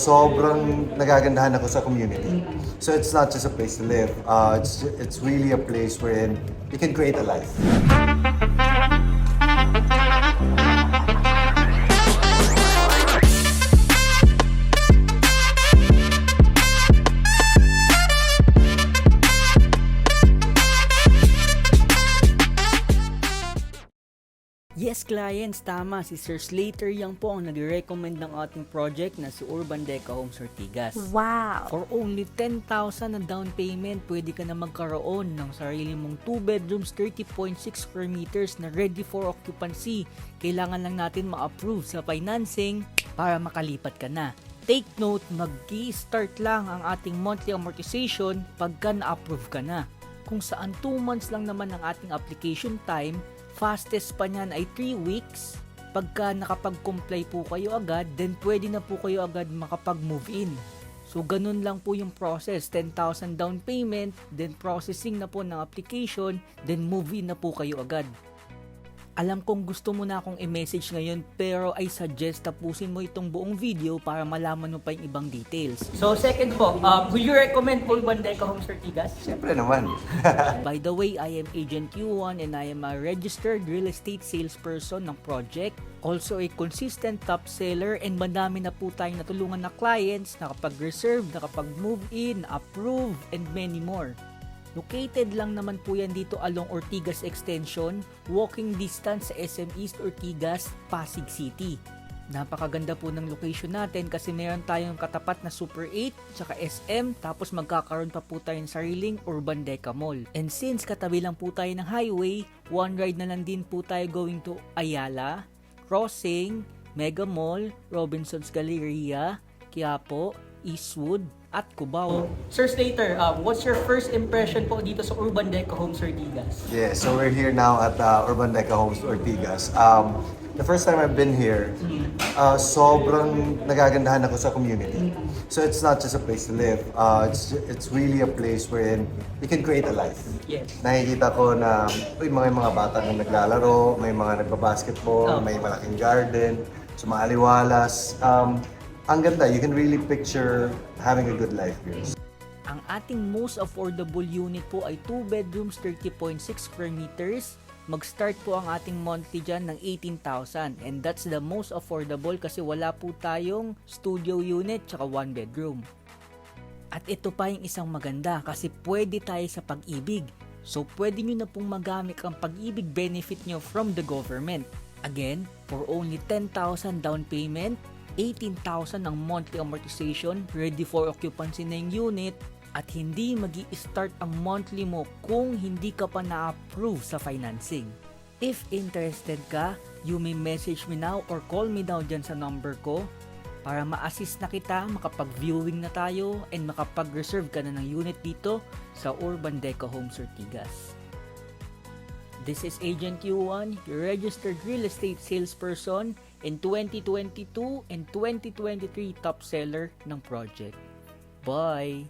sobrang nagagandahan ako sa community. So it's not just a place to live. It's really a place wherein you can create a life. Yes, clients, tama. Si Sir Slater Yang po ang nag-recommend ng ating project na si Urban Deca Homes Ortigas. Wow! For only 10,000 na down payment, pwede ka na magkaroon ng sarili mong 2 bedrooms, 30.6 square meters na ready for occupancy. Kailangan lang natin ma-approve sa financing para makalipat ka na. Take note, mag-i-start lang ang ating monthly amortization pagka na-approve ka na. Kung saan 2 months lang naman ang ating application time, fastest pa niyan ay 3 weeks. Pagka nakapag-comply po kayo agad, then pwede na po kayo agad makapag-move in. So ganun lang po yung process, 10,000 down payment, then processing na po ng application, then move in na po kayo agad. Alam kong gusto mo na akong i-message ngayon, pero I suggest tapusin mo itong buong video para malaman mo pa yung ibang details. So second po, will you recommend Urban Deca Homes Ortigas? Siyempre naman. By the way, I am Agent Q1 and I am a registered real estate salesperson ng project. Also a consistent top seller, and madami na po tayong natulungan na clients, nakapag-reserve, nakapag-move in, approve, and many more. Located lang naman po yan dito along Ortigas Extension, walking distance sa SM East Ortigas, Pasig City. Napakaganda po ng location natin kasi meron tayong katapat na Super 8 tsaka SM, tapos magkakaroon pa po tayo ng sariling Urban Deca Mall. And since katabi lang po tayo ng highway, one ride na lang din po tayo going to Ayala, Crossing, Mega Mall, Robinsons Galleria, Quiapo, Eastwood, at Cubao. Sir Slater, what's your first impression po dito sa Urban Deca Homes Ortigas? Yeah, so we're here now at Urban Deca Homes Ortigas. The first time I've been here, sobrang nagagandahan ako sa community. So it's not just a place to live. It's really a place wherein you can create a life. Yes. Nakikita ko na may mga bata na naglalaro, may mga nagbabasketball, may malaking garden, sumaliwalas. Ang ganda, you can really picture having a good life here. Ang ating most affordable unit po ay 2 bedrooms, 30.6 square meters. Mag-start po ang ating monthly dyan ng 18,000, and that's the most affordable kasi wala po tayong studio unit tsaka 1 bedroom. At ito pa yung isang maganda kasi pwede tayo sa Pag-ibig. So pwede nyo na pong magamit ang Pag-ibig benefit nyo from the government. Again, for only 10,000 down payment, 18,000 ang monthly amortization, ready for occupancy na yung unit, at hindi magi-start ang monthly mo kung hindi ka pa na-approve sa financing. If interested ka, you may message me now or call me down dyan sa number ko para ma-assist na kita, makapag-viewing na tayo, and makapag-reserve ka na ng unit dito sa Urban Deca Homes Ortigas. This is Agent Q1, your registered real estate salesperson in 2022 and 2023 top seller ng project. Bye!